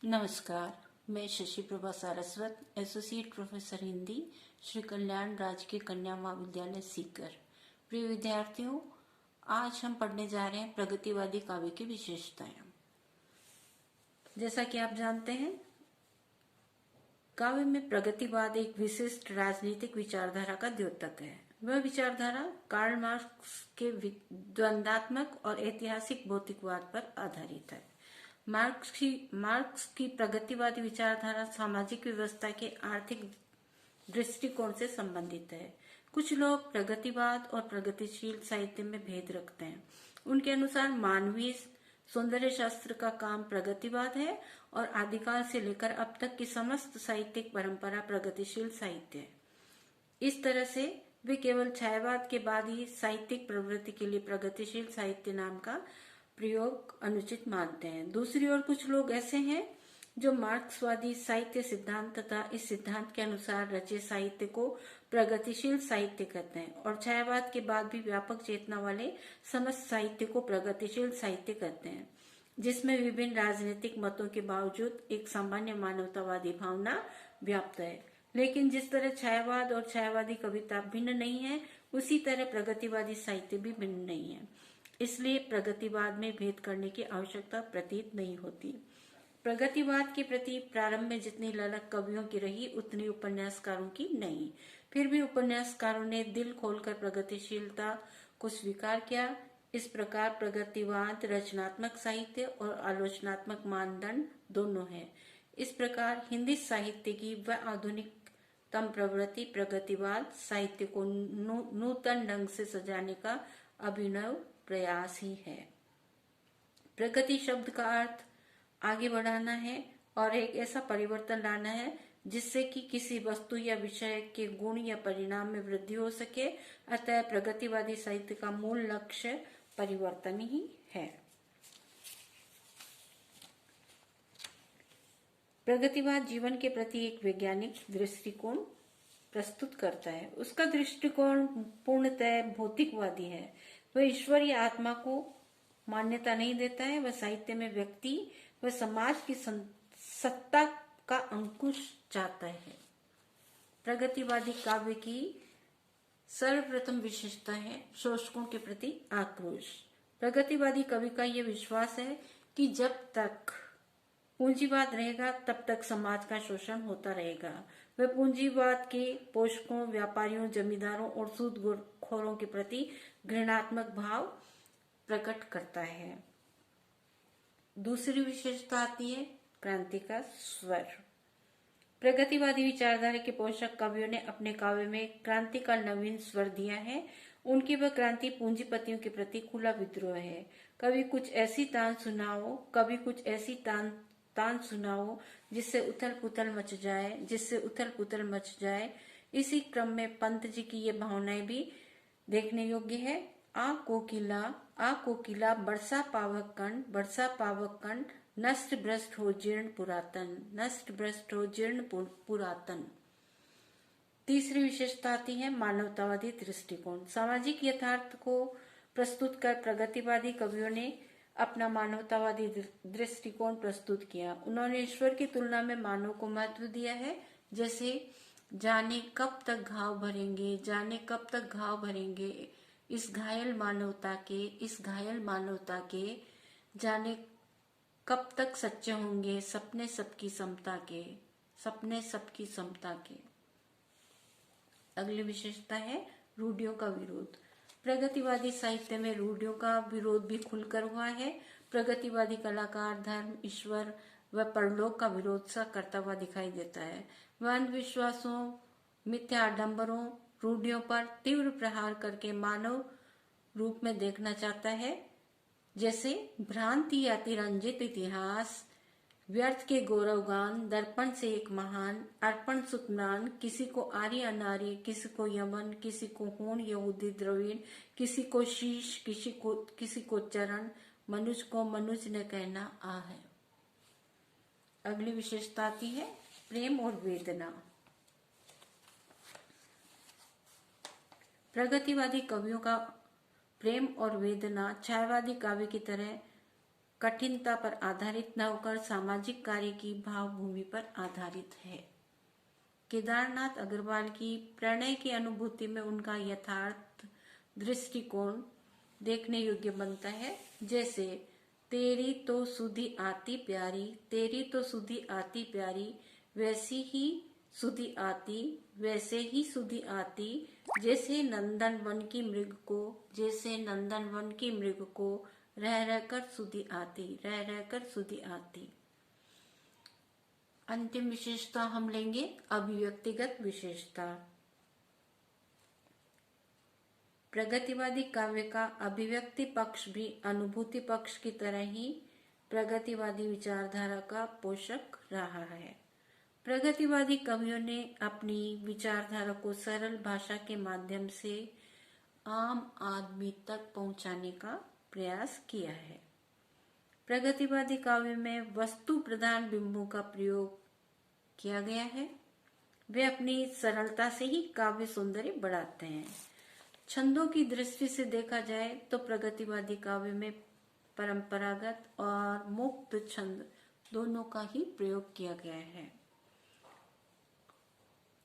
नमस्कार। मैं Shashi Prabha Saraswat, associate professor Hindi, Shri Kalyan राजकीय कन्या महाविद्यालय सीकर। प्रिय विद्यार्थियों, आज हम पढ़ने जा रहे हैं प्रगतिवादी काव्य की विशेषताएं। जैसा कि आप जानते हैं, काव्य में प्रगतिवाद एक विशिष्ट राजनीतिक विचारधारा का द्योतक है। वह विचारधारा कार्ल मार्क्स के द्वंद्वात्मक और ऐतिहासिक भौतिकवाद पर आधारित है। मार्क्स की प्रगतिवादी विचारधारा सामाजिक व्यवस्था के आर्थिक दृष्टिकोण से संबंधित है। कुछ लोग प्रगतिवाद और प्रगतिशील साहित्य में भेद रखते हैं। उनके अनुसार मानवीय सौंदर्य शास्त्र का काम प्रगतिवाद है और आदिकाल से लेकर अब तक की समस्त साहित्यिक परंपरा प्रगतिशील साहित्य है। इस तरह से वे केवल छायावाद के बाद ही साहित्यिक प्रवृत्ति के लिए प्रगतिशील साहित्य नाम का प्रयोग अनुचित मानते हैं। दूसरी ओर कुछ लोग ऐसे हैं जो मार्क्सवादी साहित्य सिद्धांत तथा इस सिद्धांत के अनुसार रचे साहित्य को प्रगतिशील साहित्य कहते हैं और छायावाद के बाद भी व्यापक चेतना वाले समस्त साहित्य को प्रगतिशील साहित्य कहते हैं, जिसमें विभिन्न राजनीतिक मतों के बावजूद एक सामान्य मानवतावादी भावना व्याप्त है। लेकिन जिस तरह छायावाद और छायावादी कविता भिन्न नहीं है, उसी तरह प्रगतिवादी साहित्य भी भिन्न नहीं है। इसलिए प्रगतिवाद में भेद करने की आवश्यकता प्रतीत नहीं होती। प्रगतिवाद के प्रति प्रारंभ में जितनी ललक कवियों की रही, उतनी उपन्यासकारों की नहीं। फिर भी उपन्यासकारों ने दिल खोलकर प्रगतिशीलता को स्वीकार किया। इस प्रकार प्रगतिवाद रचनात्मक साहित्य और आलोचनात्मक मानदंड दोनों है। इस प्रकार हिंदी साहित्य की वह आधुनिकतम प्रवृत्ति प्रगतिवाद साहित्य को नूतन ढंग से सजाने का अभिनव प्रयास ही है। प्रगति शब्द का अर्थ आगे बढ़ाना है और एक ऐसा परिवर्तन लाना है जिससे कि किसी वस्तु या विषय के गुण या परिणाम में वृद्धि हो सके। अतः प्रगतिवादी साहित्य का मूल लक्ष्य परिवर्तन ही है। प्रगतिवाद जीवन के प्रति एक वैज्ञानिक दृष्टिकोण प्रस्तुत करता है। उसका दृष्टिकोण पूर्णतः भौतिकवादी है। वह ईश्वर या आत्मा को मान्यता नहीं देता है। वह साहित्य में व्यक्ति व समाज की सत्ता का अंकुश चाहता है। प्रगतिवादी काव्य की सर्वप्रथम विशेषता है शोषकों के प्रति आक्रोश। प्रगतिवादी कवि का यह विश्वास है कि जब तक पूंजीवाद रहेगा तब तक समाज का शोषण होता रहेगा। वह पूंजीवाद के पोषकों, व्यापारियों, जमींदारों और सूदखोरों के प्रति घृणात्मक भाव प्रकट करता है। दूसरी विशेषता आती है क्रांति का स्वर। प्रगतिवादी विचारधारा के पोषक कवियों ने अपने काव्य में क्रांति का नवीन स्वर दिया है। उनकी वह क्रांति पूंजीपतियों के प्रति खुला विद्रोह है। कभी कुछ ऐसी तान सुनाओ जिससे उथल पुथल मच जाए। इसी क्रम में पंत जी की ये भावनाएं भी देखने योग्य है। आ कोकिला बरसा पावक कंठ, नष्ट भ्रष्ट हो जीर्ण पुरातन। तीसरी विशेषता आती है मानवतावादी दृष्टिकोण। सामाजिक यथार्थ को प्रस्तुत कर प्रगतिवादी कवियों ने अपना मानवतावादी दृष्टिकोण प्रस्तुत किया। उन्होंने ईश्वर की तुलना में मानव को महत्व दिया है। जैसे जाने कब तक घाव भरेंगे इस घायल मानवता के जाने कब तक सच्चे होंगे सपने सबकी समता के। अगली विशेषता है रूढ़ियों का विरोध। प्रगतिवादी साहित्य में रूढ़ियों का विरोध भी खुलकर हुआ है। प्रगतिवादी कलाकार धर्म, ईश्वर व परलोक का विरोध सा करता हुआ दिखाई देता है। वह अंधविश्वासों, मिथ्या आडंबरों, रूढ़ियों पर तीव्र प्रहार करके मानव रूप में देखना चाहता है। जैसे भ्रांति अतिरंजित इतिहास, व्यर्थ के गौरवगान, दर्पण से एक महान, अर्पण सुतम्रान, किसी को आर्य अनार्य, किसी को यमन, किसी को हूण यहूदी द्रविड़, किसी को शीश, किसी को चरण, मनुज को मनुज न कहना आ है। अगली विशेषता आती है प्रेम और वेदना। प्रगतिवादी कवियों का प्रेम और वेदना छायावादी काव्य की तरह कठिनता पर आधारित न होकर सामाजिक कार्य की भावभूमि पर आधारित है। केदारनाथ अग्रवाल की प्रणय की अनुभूति में उनका यथार्थ दृष्टिकोण देखने योग्य बनता है। जैसे तेरी तो सुधी आती प्यारी, तेरी तो सुधी आती प्यारी, वैसी ही सुधी आती, वैसे ही सुधी आती, जैसे नंदन वन की मृग को, जैसे नंदन वन की मृग को रह रहकर सुधी आती, रह रहकर सुधी आती। अंतिम विशेषता हम लेंगे अभिव्यक्तिगत विशेषता। प्रगतिवादी काव्य का अभिव्यक्ति पक्ष भी अनुभूति पक्ष की तरह ही प्रगतिवादी विचारधारा का पोषक रहा है। प्रगतिवादी कवियों ने अपनी विचारधारा को सरल भाषा के माध्यम से आम आदमी तक पहुंचाने का प्रयास किया है। प्रगतिवादी काव्य में वस्तु प्रधान बिंबों का प्रयोग किया गया है। वे अपनी सरलता से ही काव्य सौंदर्य बढ़ाते हैं। छंदों की दृष्टि से देखा जाए तो प्रगतिवादी काव्य में परंपरागत और मुक्त छंद दोनों का ही प्रयोग किया गया है।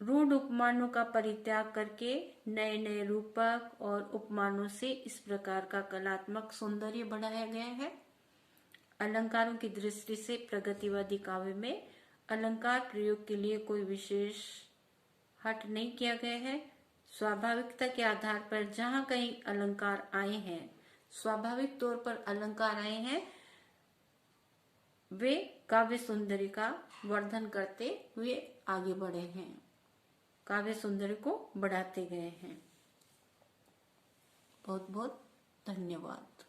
रूढ़ उपमानों का परित्याग करके नए नए रूपक और उपमानों से इस प्रकार का कलात्मक सौंदर्य बढ़ाया गया है। अलंकारों की दृष्टि से प्रगतिवादी काव्य में अलंकार प्रयोग के लिए कोई विशेष हट नहीं किया गया है। स्वाभाविकता के आधार पर जहां कहीं अलंकार आए हैं, स्वाभाविक तौर पर अलंकार आए हैं, वे काव्य सौंदर्य का वर्धन करते हुए आगे बढ़े हैं, काव्य सौंदर्य को बढ़ाते गए हैं। बहुत बहुत धन्यवाद।